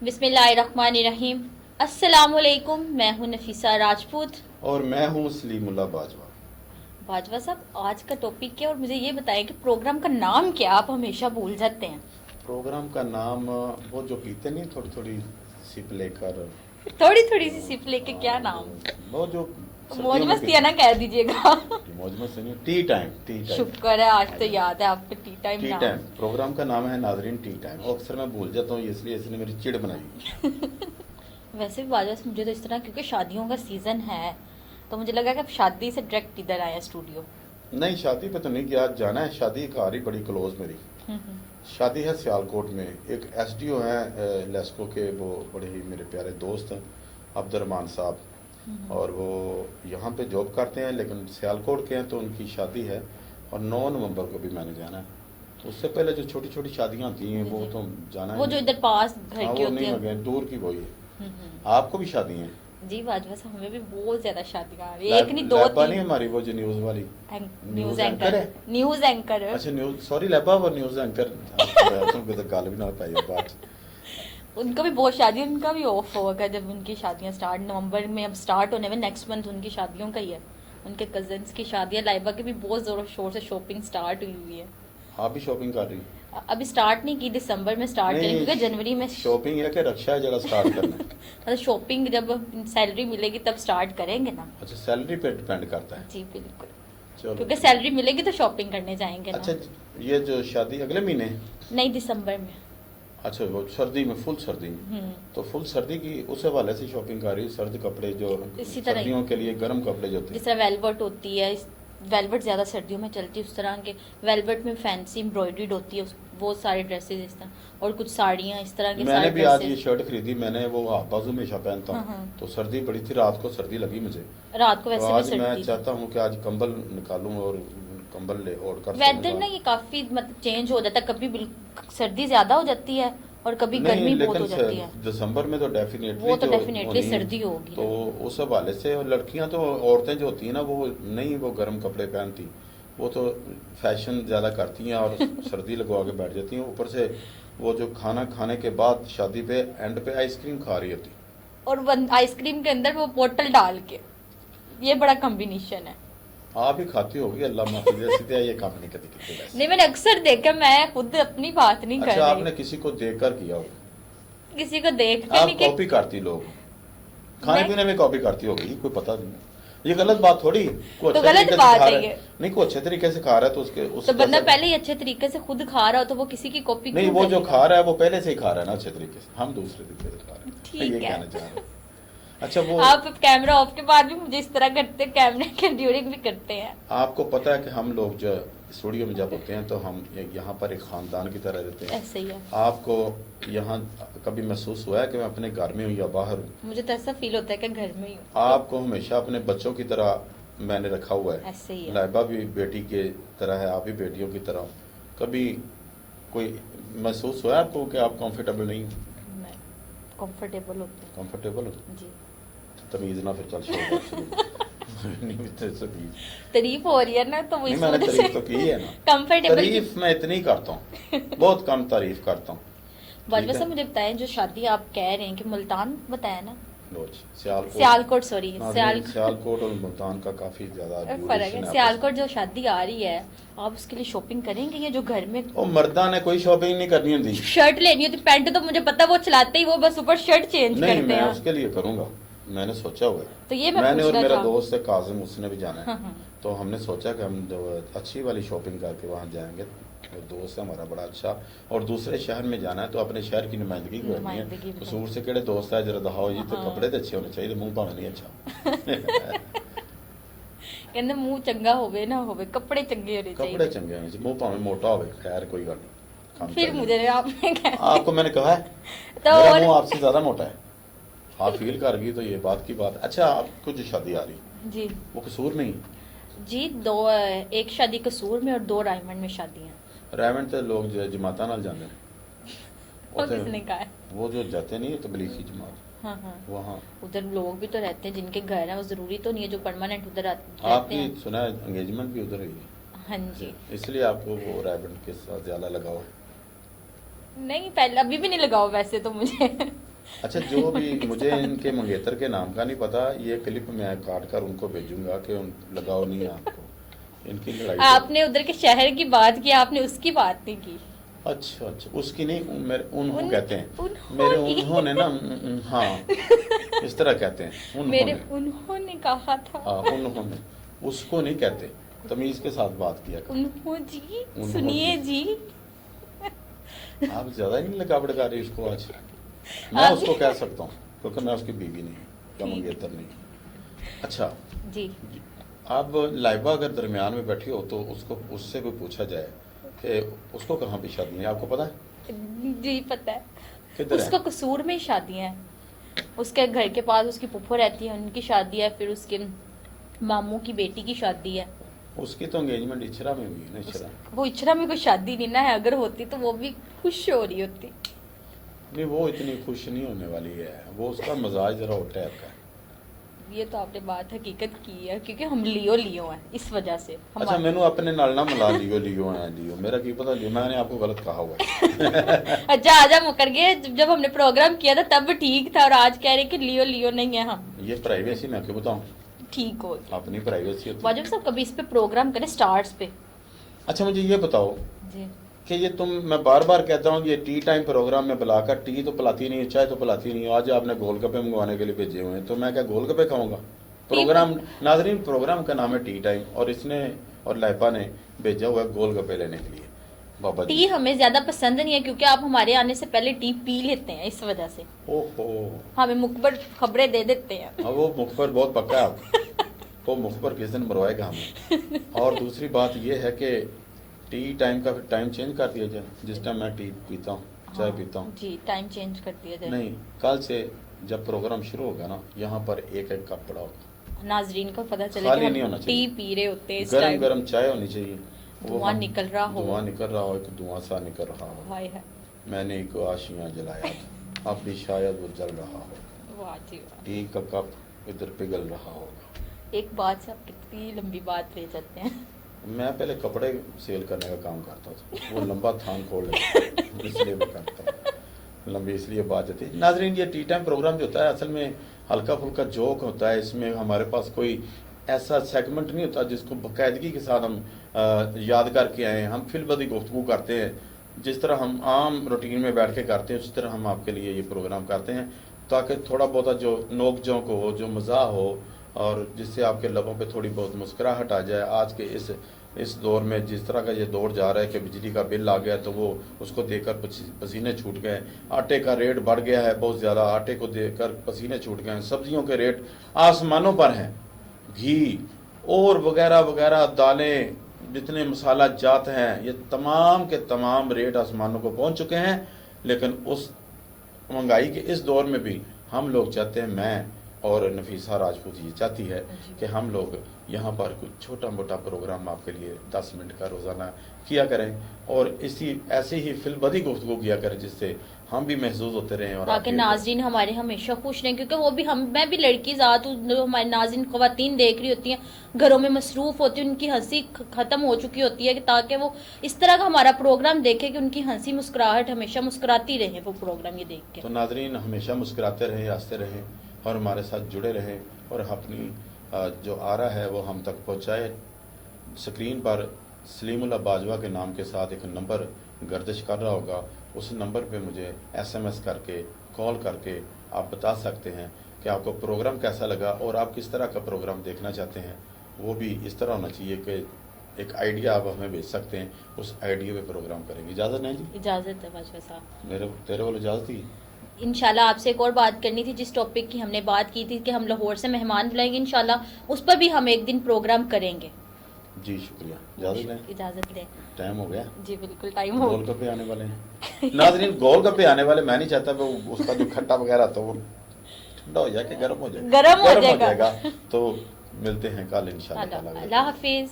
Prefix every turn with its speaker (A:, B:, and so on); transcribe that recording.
A: बिस्मिल्लाहिर्रहमानिर्रहीम। अस्सलामुअलैकुम। मैं हूं नफीसा राजपूत।
B: और मैं हूँ सलीमुल्लाह बाजवा।
A: बाजवा साहब, आज का टॉपिक क्या, और मुझे ये बताएं कि प्रोग्राम का नाम क्या, आप हमेशा भूल जाते हैं।
B: प्रोग्राम का नाम वो जो पीते नहीं थोड़ी थोड़ी सिप लेकर।
A: थोड़ी थोड़ी सी सिप लेके क्या नाम?
B: वो जो
A: मौज
B: सर्दियों में
A: मस्ती है
B: पीते
A: ना, कह दीजिएगा।
B: हैं। मौज मस्ती नहीं, टी टाइम, टी टाइम।
A: शुक्र है आज तो याद है आपको टी टाइम
B: टी
A: नाम।
B: टाइम प्रोग्राम का नाम है नाजरीन, टी टाइम। और अक्सर मैं भूल जाता हूँ, इसलिए इसने मेरी चिढ़ बनाई।
A: वैसे भी बाजवा साहब, मुझे तो इस तरह, क्योंकि शादियों का सीजन है तो मुझे लगा कि आप शादी से डायरेक्ट इधर आए स्टूडियो।
B: नहीं, शादी पे तो नहीं गया, जाना है। शादी एक आ रही बड़ी क्लोज मेरी। शादी है सियालकोट में। एक एसडीओ हैं लेस्को के, वो बड़े ही मेरे प्यारे दोस्त हैं, अब्दुर्रहमान साहब। और वो यहाँ पे जॉब करते हैं लेकिन सियालकोट के हैं, तो उनकी शादी है। और 9 नवंबर को भी मैंने जाना है। तो उससे पहले जो छोटी छोटी शादियाँ होती हैं वो तो जाना
A: वो
B: है
A: जो
B: नहीं।
A: इधर पास घर
B: हाँ,
A: की
B: वो
A: होती
B: नहीं
A: है।
B: लगे, दूर की वही है। आपको भी शादी है?
A: जी बाजवा साहब, हमें भी बहुत ज्यादा शादियां आ रही है, एक नहीं दो
B: लैबा
A: तीन।
B: नहीं हमारी, वो जो न्यूज़ वाली
A: न्यूज
B: एंकर
A: एंकर।
B: है।
A: News anchor.
B: अच्छा, न्यूज़, सॉरी, लैबा और न्यूज़ एंकर। तुमको तो गल भी ना पाई बात।
A: उनका भी बहुत शादी, उनका भी ऑफ होगा जब उनकी शादियां स्टार्ट नवंबर में अब स्टार्ट होने में, नेक्स्ट मंथ उनकी शादियों का ही है। उनके कजन्स की शादियां, लाइबा की भी बहुत जोरों शोर से शॉपिंग स्टार्ट हुई हुई है।
B: आप भी शॉपिंग कर रही?
A: अभी स्टार्ट नहीं की, दिसंबर में स्टार्ट करेंगे
B: नहीं,
A: क्योंकि जनवरी में
B: शॉपिंग है कि रक्षा है जरा स्टार्ट करना है?
A: मतलब शॉपिंग जब सैलरी मिलेगी तब स्टार्ट करेंगे ना।
B: अच्छा, सैलरी पे डिपेंड करता है।
A: जी बिल्कुल,
B: चलो,
A: क्योंकि सैलरी मिलेगी तो शॉपिंग करने जाएंगे ना।
B: अच्छा, ये जो शादी अगले महीने?
A: नहीं, दिसंबर में।
B: अच्छा, वो सर्दी में, फुल सर्दी में। तो फुल सर्दी की उस हवाले से शॉपिंग कर रही है। सर्द कपड़े जो
A: इसी तरह
B: सर्दियों के लिए, गर्म कपड़े जो होते
A: जिस
B: हैं।
A: तरह वेलवेट होती है, वेलवेट ज़्यादा सर्दियों में चलती है, उस तरह के वेलवेट में फैंसी एम्ब्रॉयडर्ड होती है वो सारे ड्रेसेस इस तरह, और कुछ साड़ियाँ इस तरह के
B: मैंने
A: सारे
B: भी आज ये
A: ड्रेसेस।
B: शर्ट खरीदी, मैंने वो हाफ बाजू में हमेशा पहनता
A: हाँ
B: हूँ।
A: हाँ,
B: तो सर्दी बड़ी थी, रात को सर्दी लगी मुझे।
A: रात को
B: तो
A: वैसे भी
B: आज मैं
A: सर्दी थी।
B: चाहता हूँ कि आज कंबल निकालूं और कंबल ले ओढ़ कर
A: वेदर
B: सोऊंगा।
A: ना ये काफ़ी मतलब चेंज हो जाता है, कभी सर्दी ज़्यादा हो जाती है और कभी
B: नहीं,
A: गर्मी बहुत
B: लेकिन
A: हो जाती है।
B: दिसंबर में तो डेफिनेटली
A: वो तो
B: जो
A: डेफिनेटली
B: होनी है,
A: सर्दी होगी
B: तो
A: ना।
B: उस हवाले से। और लड़कियां तो, औरतें जो होती हैं ना, वो नहीं वो गर्म कपड़े पहनती। वो तो फैशन ज़्यादा करती हैं और सर्दी लगवा के बैठ जाती हैं। ऊपर से वो जो खाना खाने के बाद शादी पे एंड पे आइसक्रीम खा रही होती।
A: और आइसक्रीम के अंदर वो बोतल डाल के, ये बड़ा कॉम्बिनेशन है।
B: आप ही खाती होगी, अल्लाह माफी दे, सीधे ये काम नहीं करती कितने वैसे।
A: नहीं, मैंने अक्सर देखा, मैं खुद अपनी बात नहीं कर
B: अच्छा,
A: रही।
B: आपने किसी को देख कर किया होगा?
A: किसी को देख के
B: आप
A: नहीं कि
B: कॉपी करती, लोग खाने
A: मैं-
B: पीने में कॉपी करती होगी, कोई पता नहीं। ये गलत बात थोड़ी। कोई
A: तो
B: अच्छे
A: गलत
B: तरीके से
A: बात
B: खा
A: है
B: रहा
A: ये।
B: है, नहीं, कोई अच्छे तरीके से खा रहा है तो उसके
A: तो
B: उसका
A: बंदा
B: असर-
A: पहले ही अच्छे तरीके से खुद खा रहा हो तो वो किसी की कॉपी
B: नहीं,
A: क्यों
B: वो जो
A: करेगा?
B: खा रहा है वो पहले से ही खा रहा है ना अच्छे तरीके से, हम दूसरे तरीके से खा रहे हैं।
A: ठीक
B: मैं ये
A: है।
B: कहना चाह रहा हूँ। अच्छा, वो
A: आप कैमरा ऑफ के बाद भी मुझे इस तरह करते, कैमरे के ड्यूरिंग भी करते हैं।
B: आपको पता है कि हम लोग जो स्टूडियो में जब होते हैं तो हम यहाँ पर एक खानदान की तरह रहते हैं।
A: ऐसे ही है।
B: आपको यहाँ कभी महसूस हुआ है कि मैं अपने घर में हूँ या बाहर हूँ?
A: मुझे तो ऐसा फील होता है कि घर में ही हूँ।
B: आपको हमेशा अपने बच्चों की तरह मैंने रखा हुआ है।
A: ऐसे ही है।
B: लाइबा भी बेटी के तरह है, आप भी बेटियों की तरह हो। कभी कोई महसूस हुआ है आपको कि आप कंफर्टेबल नहीं?
A: मैं कंफर्टेबल होती
B: कंफर्टेबल हो?
A: हूँ जी।
B: तमीज ना, फिर चल नहीं, तमीज
A: तारीफ हो रही है ना, तो वो
B: नहीं,
A: इस
B: मैंने
A: वजह
B: तारीफ
A: से
B: तो की है ना।
A: कंफर्टेबल की।
B: तारीफ मैं इतनी ही करता हूँ, बहुत कम तारीफ करता हूँ।
A: बाजवा
B: ठीक है?
A: साहब, मुझे बताएं, जो शादी आप कह रहे हैं कि मुल्तान बताया ना,
B: लो जी, सियालकोट।
A: सियालकोट, सॉरी
B: सियालकोट और मुल्तान का काफी ज्यादा
A: फर्क
B: ड्यूरेशन
A: है।
B: है आपस
A: सियालकोट जो शादी आ रही है, आप उसके लिए शॉपिंग करेंगे या जो घर में
B: में। ओ, मर्दा ने कोई शॉपिंग नहीं करनी होती।
A: शर्ट लेनी होती, पैंट तो मुझे पता, वो चलाते ही वो बस ऊपर शर्ट चेंज
B: नहीं,
A: करते
B: मैं
A: हैं।
B: उसके लिए करूंगा, मैंने सोचा हुआ है।
A: तो ये मैं
B: मैंने और
A: पूछना
B: मेरा
A: था।
B: दोस्त है काजिम, उसने भी जाना है।
A: हाँ, हाँ।
B: तो हमने सोचा कि हम जो अच्छी वाली शॉपिंग करके वहाँ जाएंगे। वो दोस्त है हमारा बड़ा अच्छा, और दूसरे शहर में जाना है तो अपने शहर की नुमाइंदगी करनी
A: नुमाइंदगी
B: है।
A: भी
B: कसूर से केड़े दोस्त है जरा दहाओ जी, तो
A: हाँ।
B: कपड़े तो अच्छे होने चाहिए, मुंह भावे नहीं अच्छा।
A: कहते मुंह चंगा होवे ना होवे, कपड़े चंगे होने
B: कपड़े
A: चाहिए।
B: चंगे होने चाहिए, मुंह भावे मोटा होवे, खैर कोई गल नहीं, काम
A: फिर
B: चल
A: मुझे आपने कहा
B: आपको मैंने कहा है
A: तो
B: मेरा
A: और
B: मुंह आपसे ज्यादा मोटा है। आप फील कर गई तो ये बात की बात। अच्छा, आपको जो शादी आ रही
A: जी
B: वो कसूर नहीं?
A: जी, दो, एक शादी कसूर में और दो रायमंड में शादी है।
B: रायमंड तो लोग जो जमाता नाल जाते हैं,
A: वो
B: उत्थे
A: किसने कहा है?
B: वो जो जाते नहीं तबलीगी जमात,
A: हाँ हाँ,
B: वहाँ
A: उधर लोग भी तो रहते हैं जिनके घर हैं, वो जरूरी तो नहीं है जो परमानेंट उधर रहते
B: आपकी
A: हैं।
B: सुना है एंगेजमेंट भी उधर हुई है,
A: हाँ जी।
B: इसलिए आपको वो रायमंड के साथ ज्यादा लगाव है।
A: नहीं, पहले अभी भी नहीं लगाओ वैसे तो मुझे।
B: अच्छा, जो भी मुझे इनके मंगेतर के नाम का नहीं पता, ये क्लिप मैं काट कर उनको भेजूंगा कि लगाओ नहीं आपको इनकी लड़ाई को।
A: आपने उधर के शहर की बात की, आपने उसकी बात नहीं की।
B: अच्छा अच्छा, उसकी नहीं, मेरे उन्हों कहते हैं, मेरे
A: उन्होंने
B: उन्होंने ना, हाँ इस तरह कहते हैं
A: मेरे
B: उन्होंने।
A: उन्होंने कहा था।
B: हाँ उन्होंने, उसको नहीं कहते, तमीज के साथ बात किया करो।
A: उन्हों जी,
B: उन्हों
A: सुनिए जी।
B: आप ज्यादा ही नहीं लगा बड़का रही उसको आज। मैं उसको कह सकता हूँ क्योंकि मैं उसकी बीवी नहीं या
A: ठीक।
B: मंगेतर नहीं। अच्छा
A: जी
B: अब लाइबा अगर दरमियान में बैठी हो तो उसको, उससे भी पूछा जाए कि उसको कहाँ पे शादी है, आपको पता है?
A: जी पता है।
B: किधर है?
A: उसको कसूर में शादियां हैं, उसके घर के पास उसकी फूफो रहती है, उनकी शादी है, फिर उसके मामू की बेटी की शादी है।
B: उसकी तो एंगेजमेंट इचरा में हुई है ना, इचरा।
A: वो इचरा में कोई शादी नहीं ना है, अगर होती तो वो भी खुश हो रही होती।
B: नहीं वो इतनी खुश नहीं होने वाली है, वो उसका मजाज जरा और टाइप का है।
A: ये तो आपने बात हकीकत की है, क्योंकि हम लियो लियो हैं इस वजह से
B: अच्छा मैंने अपने नाल ना मिला लियो लियो है लियो, मेरा की पता लियो, मैंने आपको गलत कहा हुआ है।
A: अच्छा आजा मुकर गए, जब हमने प्रोग्राम किया था तब ठीक था, और आज कह रहे कि लियो लियो नहीं है हम।
B: ये प्राइवेसी मैं क्यों बताऊं,
A: ठीक हो
B: अपनी प्राइवेसी होती है।
A: वाजिब साहब कभी इस पे प्रोग्राम करें स्टार्स पे।
B: अच्छा मुझे ये बताओ
A: जी
B: कि ये तुम, मैं बार बार कहता हूँ ये टी टाइम प्रोग्राम में बुलाकर टी तो पिलाती नहीं है, चाय तो पिलाती नहीं है, आज आपने गोलगप्पे मंगवाने के लिए भेजे हुए हैं तो मैं क्या गोलगप्पे खाऊंगा? प्रोग्राम, नाजरीन प्रोग्राम का नाम है टी टाइम और इसने और लाइपा ने भेजा हुआ है गोलगप्पे लेने के लिए। बाबा
A: टी
B: जी
A: हमें ज्यादा पसंद नहीं है, क्योंकि आप हमारे आने से पहले टी पी लेते हैं, इस वजह से
B: ओहो,
A: हमें मुखबर खबरें दे देते हैं।
B: अब वो मुख पर बहुत पक्का है आप, वो मुख पर किस दिन मरवाएगा हमें। और दूसरी बात ये है कि टी टाइम का टाइम चेंज कर दिया जाए, जिस टाइम मैं टी पीता हूँ, चाय पीता हूँ।
A: जी टाइम चेंज कर दिया जाए।
B: नहीं, कल से जब प्रोग्राम शुरू होगा ना, यहाँ पर एक एक कप पड़ा होगा,
A: नाजरीन को पता चले
B: खाली
A: कि
B: नहीं
A: हम
B: होना
A: टी
B: चाहिए।
A: पी रहे होते हैं इस
B: गरम
A: टाइम।
B: गरम चाय होनी चाहिए, वो
A: धुआं
B: हम-
A: निकल रहा हो।
B: धुआं निकल रहा हो, एक धुआं सा निकल रहा हो,
A: हाय हाय,
B: मैंने एक आशियाँ जलाया था, अब भी शायद वो जल रहा हो,
A: वाह जी वाह।
B: टी का कप इधर पिघल रहा होगा।
A: एक बात से आप कितनी लंबी बात ले जाते हैं।
B: मैं पहले कपड़े सेल करने का काम करता था, वो लंबा थान खोल लेता इसलिए मैं करता हूँ, लंबी इसलिए बात होती है। नाजरीन ये टी टाइम प्रोग्राम जो होता है असल में हल्का फुल्का जोक होता है, इसमें हमारे पास कोई ऐसा सेगमेंट नहीं होता जिसको बाकायदगी के साथ हम याद करके आए हैं। हम फिलबदी गुफ्तगू करते हैं, जिस तरह हम आम रूटीन में बैठ के करते हैं उसी तरह हम आपके लिए ये प्रोग्राम करते हैं, ताकि थोड़ा बहुत जो नोक झोंक हो, जो मज़ा हो, और जिससे आपके लबों पे थोड़ी बहुत मुस्कुराहट आ जाए। आज के इस दौर में जिस तरह का ये दौर जा रहा है कि बिजली का बिल आ गया तो वो उसको देखकर पसीने छूट गए, आटे का रेट बढ़ गया है बहुत ज़्यादा, आटे को देखकर पसीने छूट गए हैं, सब्जियों के रेट आसमानों पर हैं, घी और वगैरह वगैरह, दालें, जितने मसाला जात हैं, ये तमाम के तमाम रेट आसमानों को पहुंच चुके हैं। लेकिन उस महंगाई के इस दौर में भी हम लोग चाहते हैं, मैं और नफीसा राजपूत ये चाहती है कि हम लोग यहाँ पर कुछ छोटा मोटा प्रोग्राम आपके लिए 10 मिनट का रोज़ाना किया करें, और इसी ऐसे ही फिल्मबदी गुफ्तगू किया करें जिससे हम भी महसूस होते रहें और
A: ताकि नाजरीन हमारे हमेशा खुश रहें, क्योंकि वो भी हम, मैं भी लड़की ज़ात हूँ, जो हमारी नाज़रीन ख़वातीन देख रही होती हैं, घरों में मसरूफ़ होती है, उनकी हंसी ख़त्म हो चुकी होती है, कि ताकि वो इस तरह का हमारा प्रोग्राम देखें कि उनकी हंसी मुस्कुराहट हमेशा मुस्कुराती रहे वो प्रोग्राम ये देख के।
B: तो नाजरीन हमेशा मुस्कुराते रहें, हंसते रहें और हमारे साथ जुड़े रहें, और अपनी जो आ रहा है वो हम तक पहुँचाए। स्क्रीन पर सलीमुल्लाह बाजवा के नाम के साथ एक नंबर गर्दिश कर रहा होगा, उस नंबर पे मुझे SMS करके, कॉल करके आप बता सकते हैं कि आपको प्रोग्राम कैसा लगा और आप किस तरह का प्रोग्राम देखना चाहते हैं। वो भी इस तरह होना चाहिए कि एक आइडिया आप हमें भेज सकते हैं, उस आइडिया पे प्रोग्राम करेंगे। इजाज़त नहीं जी?
A: इजाज़त है बाजवा साहब,
B: तेरे वालों इजाज़त ही।
A: इंशाल्लाह आपसे एक और बात करनी थी, जिस टॉपिक की हमने बात की थी कि हम लाहौर से मेहमान बुलाएंगे, इंशाल्लाह उस पर भी हम एक दिन प्रोग्राम करेंगे।
B: जी शुक्रिया, इजाज़त लें।
A: इजाज़त लें।
B: टाइम हो गया
A: जी बिल्कुल टाइम हो।
B: गोलगप्पे आने वाले हैं नाजरीन, गोलगप्पे आने वाले, मैं नहीं चाहता वो उसका जो खट्टा वगैरह तो वो ठंडा हो जाए कि गर्म हो जाए,
A: गर्म हो
B: गर्म
A: जाएगा।
B: तो मिलते हैं कल इंशाल्लाह।
A: अल्लाह हाफिज।